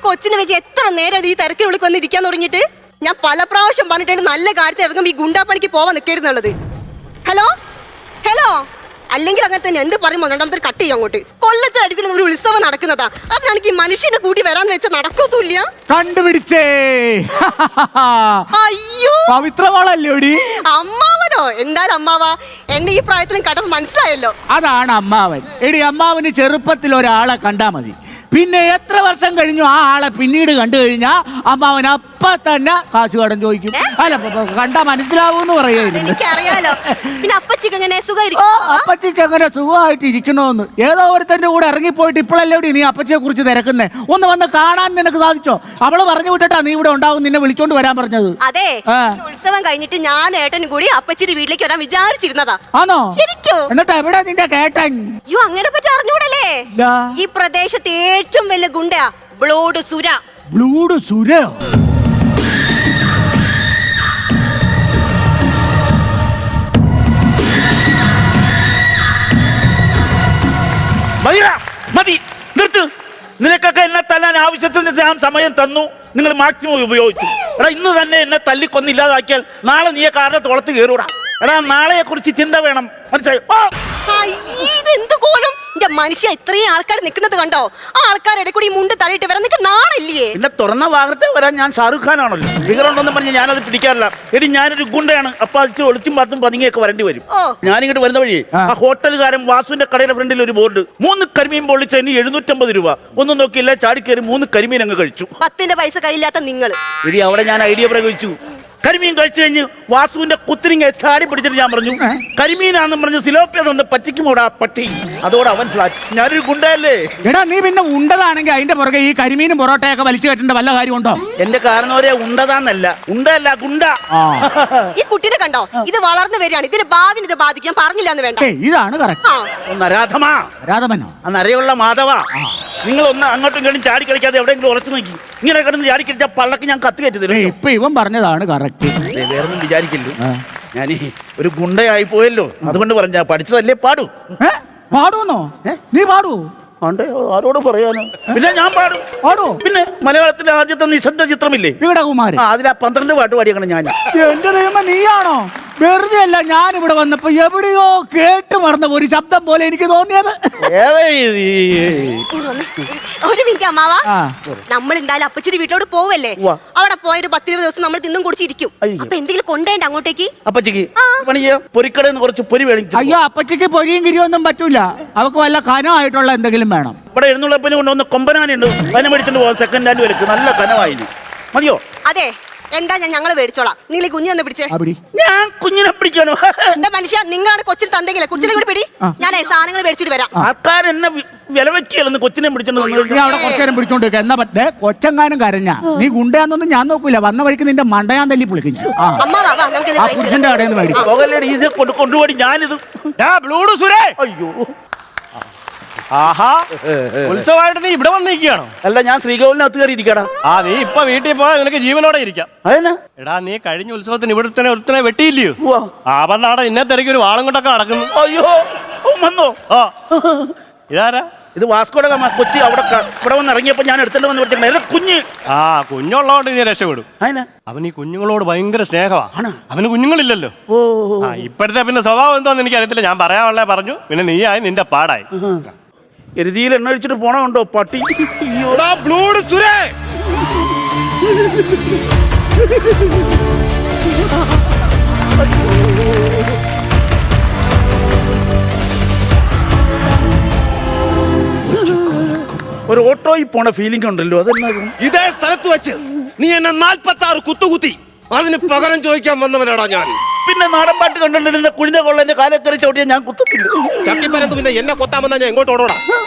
കൊച്ചിനെ വെച്ച് എത്ര നേരം ഈ തിരക്കിനുള്ളിൽ വന്നിരിക്കാൻ തുടങ്ങിയിട്ട്? ഞാൻ പല പ്രാവശ്യം പറഞ്ഞിട്ടുണ്ട് നല്ല കാര്യത്തിൽ ഇറങ്ങുമ്പോൾ ഈ ഗുണ്ടാപ്പണിക്ക് പോവാൻ നിൽക്കരുന്നുള്ളത്. ഹലോ ഹലോ, അല്ലെങ്കിൽ അങ്ങനെ തന്നെ എന്ത് പറയുമ്പോൾ രണ്ടാമത്തെ കട്ട് ചെയ്യും അങ്ങോട്ട്. കൊല്ലത്തിലടിക്കുന്ന ഒരു ഉത്സവം നടക്കുന്നതാ, അതിനാണെങ്കിൽ ഈ മനുഷ്യനെ കൂട്ടി വരാന്ന് വെച്ചാൽ നടക്കത്തൂല്ല. കണ്ടുപിടിച്ചേ. അയ്യോ പവിത്രമാളല്ലോടി. അമ്മാവനോ? എന്തായാലും അമ്മാവാ, എന്നെ ഈ പ്രായത്തിലും കടപ്പ് മനസ്സിലായല്ലോ. അതാണ് അമ്മാവൻ. എടി, അമ്മാവന് ചെറുപ്പത്തിൽ ഒരാളെ കണ്ടാ മതി, പിന്നെ എത്ര വർഷം കഴിഞ്ഞു ആ ആളെ പിന്നീട് കണ്ടു കഴിഞ്ഞാ അമ്മാവൻ അപ്പ തന്നെ കാശ് കടം ചോദിക്കും. അല്ല, കണ്ടാ മനസ്സിലാവൂന്ന് പറയായിരുന്നു. എനിക്കറിയാലോ. പിന്നെ അപ്പച്ചിക്ക് എങ്ങനെ സുഖമായിരിക്കും? അപ്പച്ചിക്ക് എങ്ങനെ സുഖമായിട്ട് ഇരിക്കണോന്ന്. ഏതോ ഒരുത്തന്റെ കൂടെ ഇറങ്ങിപ്പോയിട്ട് ഇപ്പോഴല്ലേ നീ അപ്പച്ചിയെ കുറിച്ച് തിരക്കുന്നേ? ഒന്ന് വന്ന് കാണാൻ നിനക്ക് സാധിച്ചോ? അവള് പറഞ്ഞു വിട്ടിട്ടാ നീ ഇവിടെ ഉണ്ടാവും, നിന്നെ വിളിച്ചോണ്ട് വരാൻ പറഞ്ഞത്. അതെ, ഉത്സവം കഴിഞ്ഞിട്ട് ഞാൻ ഏട്ടനും കൂടി അപ്പച്ചിയുടെ വീട്ടിലേക്ക് വരാൻ വിചാരിച്ചിരുന്നതാ. ആണോ? ശരിക്കും? എന്നിട്ട് എവിടെ നിന്റെ കേട്ടൻ? അയ്യോ, അങ്ങനെ പറ്റി അറിഞ്ഞൂടല്ലേ? ഈ പ്രദേശത്തെ ഏറ്റവും വലിയ ഗുണ്ടയാ ബ്ലൂഡ് സുര. ബ്ലൂഡ് സുര? മതി, നിർത്ത്. നിനക്കൊക്കെ എന്നെ തല്ലാൻ ആവശ്യത്തിന് ഞാൻ സമയം തന്നു, നിങ്ങൾ മാക്സിമം ഉപയോഗിച്ചു. എടാ, ഇന്ന് തന്നെ എന്നെ തല്ലിക്കൊന്നില്ലാതാക്കിയാൽ നാളെ നീ കാറിന്റെ തോളത്ത് കയറൂടാ. എടാ, നാളെയെ കുറിച്ച് ചിന്ത വേണം, മനസ്സിലായോ? മനുഷ്യ ഇത്രയും ആൾക്കാർ നിൽക്കുന്നത് കണ്ടോ? ആ ആൾക്കാരുടെ കൂടി മുണ്ട് തലയിട്ട് വരാൻ നിനക്ക് നാണില്ലേ? പിന്നെ തുറന്ന വാഹനത്തെ വരാൻ ഞാൻ ഷാറുഖ് ഖാൻ ആണല്ലോ. ഫിഗറുണ്ടെന്ന് പറഞ്ഞ് ഞാനത് പിടിക്കാറില്ല. എടി, ഞാനൊരു ഗുണ്ടയാണ്. അപ്പൊ അത് ഒളിച്ചും പാത്തും പതുങ്ങിയൊക്കെ വരേണ്ടി വരും. ഞാനിങ്ങോട്ട് വരുന്ന വഴി ആ ഹോട്ടലുകാരൻ വാസുവിന്റെ കടയുടെ ഫ്രണ്ടിൽ ഒരു ബോർഡ്, 3 കരിമീൻ പൊള്ളിച്ചതിന് 750 രൂപ. ഒന്നും നോക്കിയില്ല, ചാടിക്കയറി 3 കരിമീൻ അങ്ങ് കഴിച്ചു. 10 പൈസ കയ്യില്ലാത്ത നിങ്ങൾ. എടി, അവിടെ ഞാൻ ഐഡിയ പ്രയോഗിച്ചു. കരിമീൻ കഴിച്ചു കഴിഞ്ഞ് വാസുവിന്റെ കുത്തിരിങ്ങ ചാടി പിടിച്ചിട്ട് ഞാൻ പറഞ്ഞു, കരിമീനാന്നും പറഞ്ഞ് സിലോപ്പിയതൊന്ന് പറ്റിക്കുമോടാ പട്ടി. അതോടെ അവൻ ഫ്ലാറ്റ്. ഞാനൊരു ഗുണ്ടയല്ലേ. എടാ, നീ പിന്നെ ഉണ്ടതാണെങ്കിൽ അതിന്റെ പുറകെ ഈ കരിമീനും പൊറോട്ടയൊക്കെ വലിച്ചു കെട്ടേണ്ട വല്ല കാര്യമുണ്ടോ? എന്റെ കാരണവരെ ഉണ്ടതാന്നല്ല, ഉണ്ടല്ല ഗുണ്ട. ഈ കുട്ടിനെ കണ്ടോ? ഇത് വളർന്നു വരികയാണ്, ഇതിന്റെ ഭാവിനെ ഇത് ബാധിക്കാൻ പറഞ്ഞില്ല എന്ന് വേണ്ട. ഇതാണ് നരാധമനോ നരയുള്ള മാധവ. നിങ്ങൾ ഒന്ന് അങ്ങോട്ടും ഇങ്ങോട്ടും ചാടി കളിക്കാതെ എവിടെയെങ്കിലും ഉറച്ചു നോക്കി. ഇങ്ങനെ കിടന്ന് ചാടി കളിച്ചാൽ പള്ളക്ക് ഞാൻ കത്ത് കയറ്റി തരും. ഇപ്പൊ ഇവൻ പറഞ്ഞതാണ് കറക്റ്റ്. വേറൊന്നും വിചാരിക്കില്ല, ഞാൻ ഒരു ഗുണ്ടയായി പോയല്ലോ, അതുകൊണ്ട് പറഞ്ഞ പഠിച്ചതല്ലേ പാടൂ. പാടൂന്നോ? നീ പാടൂ? ആരോട് പറയാനോ? പിന്നെ ഞാൻ പാടൂ. പിന്നെ മലയാളത്തിലെ ആദ്യത്തെ നിശബ്ദ ചിത്രമില്ലേ വികടകുമാരൻ, അതിലാ 12 പാട്ട് പാടിയാണ് ഞാൻ. എന്റെ ദൈവമേ, നീയാണോ? വെറുതെ അല്ല, ഞാനിവിടെ വന്നപ്പോ എവിടെയോ കേട്ട് മറന്ന ഒരു ശബ്ദം പോലെ എനിക്ക് തോന്നിയത്. ഒരു മിനിറ്റ് അമ്മാവാ, നമ്മൾ എന്തായാലും അപ്പച്ചിയുടെ വീട്ടിലോട്ട് പോവല്ലേ? അവിടെ പോയൊരു 10-20 ദിവസം നമ്മൾ തിന്നും കുടിച്ചിരിക്കും. അപ്പൊ എന്തെങ്കിലും കൊണ്ടേണ്ട അങ്ങോട്ടേക്ക്? അപ്പച്ചിക്ക് പൊരിക്കടന്ന് കുറച്ച് പൊരി വേണം. അയ്യോ, അപ്പച്ചിക്ക് പൊരിയും കിരിയൊന്നും പറ്റൂല. അവക്ക് വല്ല കനമായിട്ടുള്ള എന്തെങ്കിലും വേണം. ഇവിടെ എഴുന്നള്ളപ്പന് കൊണ്ടുവന്ന് കൊമ്പനാനുണ്ട്, അതിനെ മേടിച്ചിട്ട് പോകാൻ സെക്കൻഡ് ഹാൻഡ് വിലക്ക് നല്ല കനവായി മതിയോ? അതെ, എന്താ ഞങ്ങള് മേടിച്ചോളാം. നിങ്ങൾ ഈ കുഞ്ഞിനെ പിടിച്ചേ. ഞാൻ കുഞ്ഞിനെ പിടിക്കാനോ? എന്താ മനുഷ്യ, നിങ്ങളാണ് കൊച്ചിന് തന്നെങ്കിലേ കൊച്ചിനെ കൂടി പിടി. ഞാൻ സാധനങ്ങൾ മേടിച്ചിട്ട് വരാം. ആൾക്കാരെന്നെ വില വെക്കുകയല്ലെന്ന് കൊച്ചിനെ പിടിച്ചോണ്ട് എന്നാ പറ്റേ? കൊച്ചെങ്ങാനും കരഞ്ഞ നീ ഗുണ്ടയാന്നൊന്നും ഞാൻ നോക്കൂല. വന്ന വഴിക്ക് നിന്റെ മണ്ടയാൻ തല്ലി പൊളിക്കും. ആ പുരുഷന്റെ കടയിൽ നിന്ന് മേടിക്കും. കൊണ്ടുപോയി ഞാനിത് അയ്യോ, ആഹാ, ഉത്സവമായിട്ട് നീ ഇവിടെ വന്നിരിക്കുകയാണോ? അല്ല, ഞാൻ ശ്രീകോവിലിനകത്ത് കയറി ഇരിക്കടാ. നീ ഇപ്പൊ വീട്ടിൽ പോയാൽ നിനക്ക് ജീവനോടെ ഇരിക്കാം. എടാ, നീ കഴിഞ്ഞ ഉത്സവത്തിന് ഇവിടെ തന്നെ ഒരുത്തനെ വെട്ടിയില്ലയോ? ആപന്നാട ഇന്നെ തിരക്കി ഒരു വാളും കൊണ്ടൊക്കെ നടക്കുന്നു. അയ്യോ, വന്നോ? ഇതാരാ? ഇത് വാസ്കോഡ ഗാമ. കൊച്ചി ഇവിടെ വന്ന് ഇറങ്ങിയപ്പോ ഞാൻ എടുത്തിട്ട് വന്ന് വിളിച്ചിട്ടുണ്ട്. കുഞ്ഞ് കുഞ്ഞുള്ളതുകൊണ്ട് നീ രക്ഷപ്പെടും. അവൻ ഈ കുഞ്ഞുങ്ങളോട് ഭയങ്കര സ്നേഹമാണ്. അവന് കുഞ്ഞുങ്ങളില്ലല്ലോ. ഇപ്പോഴത്തെ പിന്നെ സ്വഭാവം എന്താന്ന് എനിക്ക് അറിയത്തില്ല. ഞാൻ പറയാനുള്ളേ പറഞ്ഞു, പിന്നെ നീയായി നിന്റെ പാടായി. എരുതിയിൽ എണ്ണ ഒഴിച്ചിട്ട് പോണുണ്ടോ പട്ടി? ഒരു ഓട്ടോയിൽ പോണ ഫീലിംഗ് ഉണ്ടല്ലോ, അതെന്നാ? ഇതേ സ്ഥലത്ത് വെച്ച് നീ എന്നെ 46 കുത്തുകുത്തി, അതിന് പകരം ചോദിക്കാൻ വന്നവനാടാ ഞാൻ. പിന്നെ നാടൻ പാട്ട് കണ്ടിട്ട് കുഴിഞ്ഞ കൊള്ളന്റെ കാലക്കറി ചവിട്ടിയാൽ ഞാൻ കുത്തത്തില്ല. ചക്കിപ്പരത്ത് പിന്നെ എന്നെ കൊത്താമെന്നാ ഞാൻ എങ്ങോട്ട് ഓടോടാ?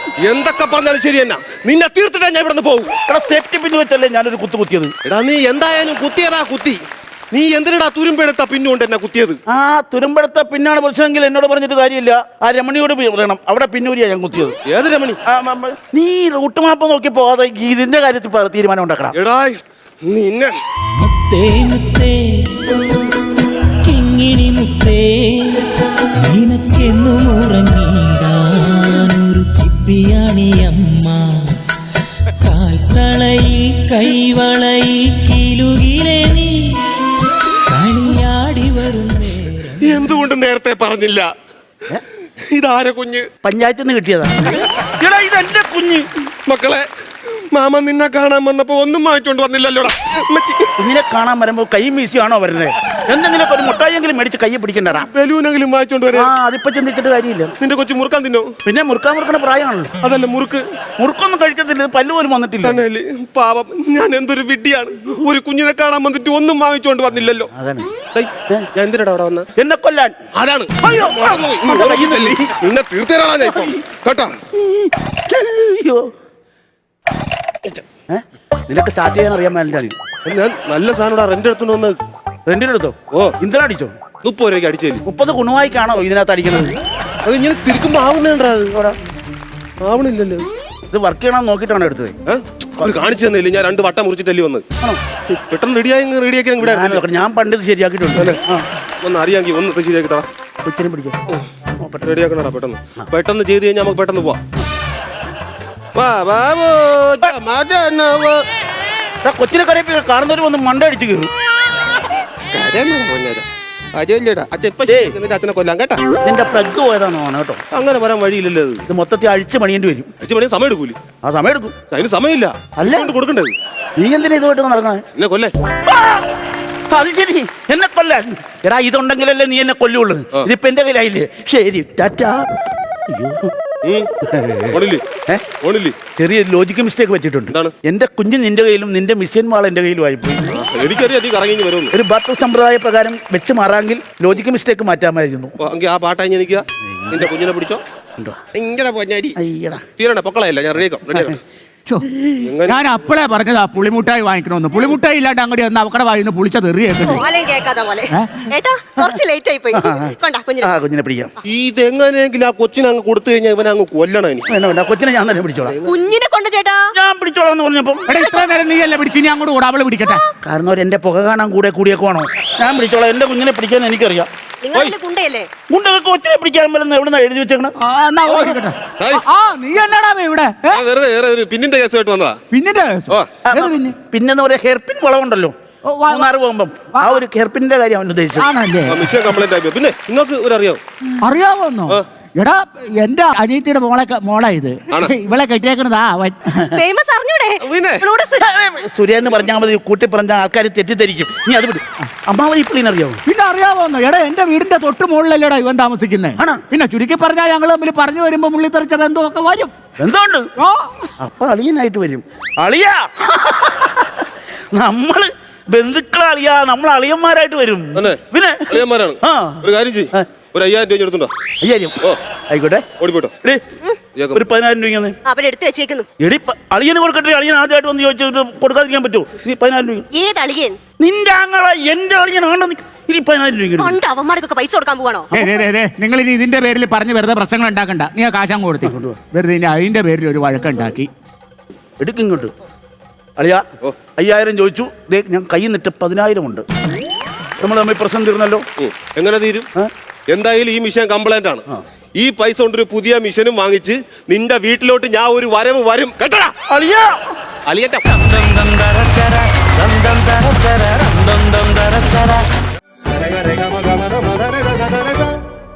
എന്തൊക്കെ പറഞ്ഞാലും ശരി തന്നെ, നിന്നെ തീർത്തിട്ടാ ഞാൻ ഇവിടെ നിന്ന് പോകും. എടാ, സേഫ്റ്റി പിന്ന് വെച്ചല്ലേ ഞാനൊരു കുത്തു കുത്തിയത്. എടാ, നീ എന്തായാലും കുത്തിയതാ കുത്തി. നീ എന്തിനാ തുരുമ്പെടുത്ത പിന്നുകൊണ്ട് എന്നെ കുത്തിയത്? തുരുമ്പെടുത്ത പിന്നാണ് പ്രശ്നമെങ്കിൽ എന്നോട് പറഞ്ഞിട്ട് കാര്യമില്ല. ആ രമണിയോട് പറയണം, അവിടെ പിന്നൂരിയാ ഞാൻ കുത്തിയത്. ഏത് രമണി? നീ റൂട്ട് മാപ്പ് നോക്കി പോകാതെ ഇതിന്റെ കാര്യത്തിൽ തീരുമാനം ഉണ്ടാക്കണം. എടാ, നിന്നെ കാൽത്തളയിൽ കൈവളയിൽ കിലുകിലെ നീ കളിയാടി വരുന്നേ. എന്തുകൊണ്ട് നേരത്തെ പറഞ്ഞില്ല? ഇതാര കുഞ്ഞ്? പഞ്ചായത്തിൽ നിന്ന് കിട്ടിയതാ. എടാ ഇത് എന്റെ കുഞ്ഞ്. മക്കളെ, മാമ നിന്നെ കാണാൻ വന്നപ്പോ ഒന്നും വാങ്ങിച്ചോണ്ട് വന്നില്ലല്ലോടാ. കുഞ്ഞിനെ കാണാൻ വരുമ്പോ കൈ വീശിയാണോ വരുന്നത്? എന്തെങ്കിലും ഒരു മുട്ടായെങ്കിലും മേടിച്ച് കൈ പിടിക്കണ്ടടാ. ബലൂനെങ്കിലും വാങ്ങിച്ചോണ്ട് വരാ. അതിപ്പോ ചിന്തിച്ചിട്ട് കാര്യമില്ല. നിന്റെ കൊച്ചു മുറുക്കാൻ തിന്നോ? പിന്നെ മുറുക്കണ പ്രായമാണല്ലോ. അതല്ല മുറുക്ക്. മുറുക്കൊന്നും കഴിക്കത്തില്ല, പല്ല് പോലും വന്നിട്ടില്ല. തന്നെയല്ലേ? പാവം, ഞാൻ എന്തൊരു വിഡ്ഢിയാണ്. ഒരു കുഞ്ഞിനെ കാണാൻ വന്നിട്ട് ഒന്നും വാങ്ങിച്ചോണ്ട് വന്നില്ലല്ലോ. അതാണ് ഞാൻ എന്തിനാ അവിടെ വന്ന? എന്നെ കൊല്ലാൻ. അതാണ്. അയ്യോ, നിന്നെ തീർത്തേരാളാ ഞാൻ ഇപ്പം. കേട്ടാ? അയ്യോ, നിനക്ക് സ്റ്റാർട്ട് ചെയ്യാൻ അറിയാൻ വേണ്ടിയാണ്. ഞാൻ നല്ല സാധനം റെന്റ് എടുത്തു വന്ന്. റെന്റിനെടുത്തോ? ഓ, ഇന്ധനം അടിച്ചോ? 30 രൂപയ്ക്ക് അടിച്ചേലി. 30 കുണുവായിക്കാണോ ഇതിനകത്ത് അടിക്കുന്നത്? അത് ഇങ്ങനെ തിരിക്കുമ്പോ ആവുന്നുണ്ടാ? അവിടെ ആവണില്ലല്ലോ. ഇത് വർക്ക് ചെയ്യണമെന്ന് നോക്കിയിട്ടാണ് എടുത്തത്. അവർ കാണിച്ചു തന്നില്ല. ഞാൻ 2 വട്ടം മുറിച്ചിട്ടല്ലേ വന്ന്. പെട്ടെന്ന് റെഡിയാക്കി ഇവിടെ ഞാൻ പണ്ട് ഇത് ശരിയാക്കിയിട്ടുണ്ട്. ഒന്ന് അറിയാമെങ്കിൽ ഒന്ന് ശരിയാക്കി തടാ. കൊച്ചിനെ പിടിക്കാം. റെഡിയാക്കണടാ പെട്ടെന്ന്. പെട്ടെന്ന് ചെയ്ത് കഴിഞ്ഞാൽ നമുക്ക് പെട്ടെന്ന് പോവാം. കൊച്ചിനെ കറിയപ്പോ കാണുന്നവരും ഒന്ന് മണ്ട അടിച്ചു കയറും. അച്ഛനെ കൊല്ലാം കേട്ടാ. ഇതിന്റെ പ്ലഗ് പോയതാണോ കേട്ടോ? അങ്ങനെ വരാൻ വഴിയില്ലല്ലോ. ഇത് മൊത്തത്തിൽ അഴിച്ച് പണിയേണ്ടി വരും. അച്ഛൻ പണിയാൻ സമയം എടുക്കൂലി. ആ സമയം എടുക്കും. അതിന് സമയമില്ല. അല്ല കൊടുക്കണ്ടത്. നീ എന്തിനാ ഇതുമായിട്ട് നടക്കണേ? എന്നെ കൊല്ലേ. അത് ശരി, എന്നെ കൊല്ലാൻ. എടാ ഇതുണ്ടെങ്കിലല്ലേ നീ എന്നെ കൊല്ലുള്ളൂ. ഇതിപ്പോ എന്റെ കയ്യിലായില്ലേ? ശരി, ടാറ്റാ. ചെറിയ ലോജിക്ക് മിസ്റ്റേക്ക് പറ്റിയിട്ടുണ്ട്. എന്റെ കുഞ്ഞ് നിന്റെ കയ്യിലും നിന്റെ മിഷ്യൻ മാൾ എന്റെ കയ്യിലും ആയിപ്പോയി. എനിക്കറിയാം നീ കറങ്ങി വരുന്നു. ഒരു ബാറ്റർ സമ്പ്രദായ പ്രകാരം വെച്ച് മാറാമെങ്കിൽ ലോജിക്ക് മിസ്റ്റേക്ക് മാറ്റാമായിരുന്നു. ആ പാട്ടായി എനിക്ക് നിന്റെ കുഞ്ഞിനെ പിടിച്ചോ. ഇങ്ങനെ പൊന്നാരി തീരണ പൊക്കളയല്ല. ഞാൻ റെഡിയാക്കാം. ഞാൻ അപ്പളേ പറഞ്ഞതാ പുളിമുട്ടായി വാങ്ങിക്കണമെന്ന്. പുളിമുട്ടായി ഇല്ലാണ്ട് അങ്ങോട്ട് വന്ന് അവക്കടെ വായിന്ന് പുളിച്ച തെറിയേക്കുന്നു. കുഞ്ഞിനെ പിടിക്കാം. ഇതെങ്ങനെയെങ്കിലും ആ കൊച്ചിനെ അങ്ങ് കൊടുത്തു കഴിഞ്ഞാൽ ഇവനെ അങ്ങ് കൊല്ലണം. വേണ്ട, കൊച്ചിനെ ഞാൻ തന്നെ പിടിച്ചോളാം. കുഞ്ഞിനെ കൊണ്ട് ചേട്ടാ ഞാൻ പിടിച്ചോളാം എന്ന് പറഞ്ഞപ്പോ ഇത്ര നേരം നീ അല്ലേ പിടിച്ച്, ഇനി അങ്ങോട്ട് കൂടെ അവള് പിടിക്കട്ടെ. കാരണം ഒരു എന്റെ പുക കാണാൻ കൂടിയേക്കുവാണോ? ഞാൻ പിടിച്ചോളാം. എന്റെ കുഞ്ഞിനെ പിടിക്കാൻ എനിക്കറിയാം. ഗുണ്ടയല്ലേ? ഗുണ്ടകൾ കൊച്ചിനെ പിടിക്കാൻ പറ്റുന്ന എവിടെ എഴുതി വെച്ചേക്കണം? നീ എന്നാടാ ഇവിടെ പിന്നിന്റെ കേസ് കേട്ട് വന്നതാ. പിന്നിന്റെ പിന്നെന്ന് പറയാ ഹെയർപിൻ വളവുണ്ടല്ലോ മൂന്നാറ് പോകുമ്പം, ആ ഒരു ഹെയർപിന്റെ കാര്യം അവൻ ഉദ്ദേശിച്ചത്. കംപ്ലൈന്റ് ആയി. പിന്നെ നിങ്ങൾക്ക് ഒരു അറിയാവോന്നോ? എടാ എന്റെ അനിയത്തിയുടെ മോളാ ഇത്. ഇവളെ കെട്ടിയേക്കണതാ അവൻ. സുരേന്ദ് എന്ന് പറഞ്ഞാൽ മതി, കൂട്ടി പറഞ്ഞ ആൾക്കാർ തെറ്റിദ്ധരിക്കും. നീ അത് വിടും. അമ്മാവൻ ഇപ്പളീന് അറിയാവോ? പിന്നെ അറിയാവോന്നോ? എടാ എന്റെ വീടിന്റെ തൊട്ട് മുകളിലല്ലേടാ ഇവൻ താമസിക്കുന്നേ. പിന്നെ ചുരുക്കി പറഞ്ഞാൽ ഞങ്ങൾ തമ്മിൽ പറഞ്ഞു വരുമ്പോ മുള്ളി തെറിച്ച ബന്ധമൊക്കെ വരും. എന്തുകൊണ്ട്? അപ്പൊ അളിയനായിട്ട് വരും. അളിയാ നമ്മള് ബന്ധുക്കളെ അളിയാ, നമ്മൾ അളിയന്മാരായിട്ട് വരും. പിന്നെ അളിയന്മാരാണ്. ഒരു കാര്യം ചെയ്യും, ഒരു 5000 രൂപ എടുത്തുണ്ടോ? 5000 ആയിക്കോട്ടെ. ഓടിപ്പോട്ടോ. ഒരു 10000 രൂപ എടുത്ത് വെച്ചേക്കുന്നു. എടി അളിയന് കൊടുക്കട്ടെ. അളിയൻ ആദ്യമായിട്ട് വന്ന് ചോദിച്ചിട്ട് കൊടുക്കാതിരിക്കാൻ പറ്റുമോ? നീ 10000 രൂപ. ഏത് അളിയൻ? നിന്റെ ആങ്ങളെ എന്റെ അളിയനാണോ? ഇനി 10000 രൂപ. അവന്മാർക്കൊക്കെ പൈസ കൊടുക്കാൻ പോവാണോ? നിങ്ങൾ ഇനി ഇതിന്റെ പേരിൽ പറഞ്ഞ് വെറുതെ പ്രശ്നങ്ങൾ ഉണ്ടാക്കണ്ട. നീ ആ കാശാൻ കൊടുത്തി വെറുതെ ഇനി അതിന്റെ പേരിൽ ഒരു വഴക്കുണ്ടാക്കി. എടുക്കിങ്ങോട്ട് അളിയാ. 5000 ചോദിച്ചു. ഞാൻ കൈ നിട്ട് 10000 ഉണ്ട്. നമ്മൾ തമ്മിൽ പ്രശ്നം തീർന്നല്ലോ. എങ്ങനെ തീരും? എന്തായാലും ഈ മിഷൻ കംപ്ലൈന്റ് ആണ്. ഈ പൈസ കൊണ്ടൊരു പുതിയ മിഷനും വാങ്ങിച്ച് നിന്റെ വീട്ടിലോട്ട് ഞാൻ ഒരു വരവ് വരും കേട്ടടാ. അളിയാ അളിയന്റെ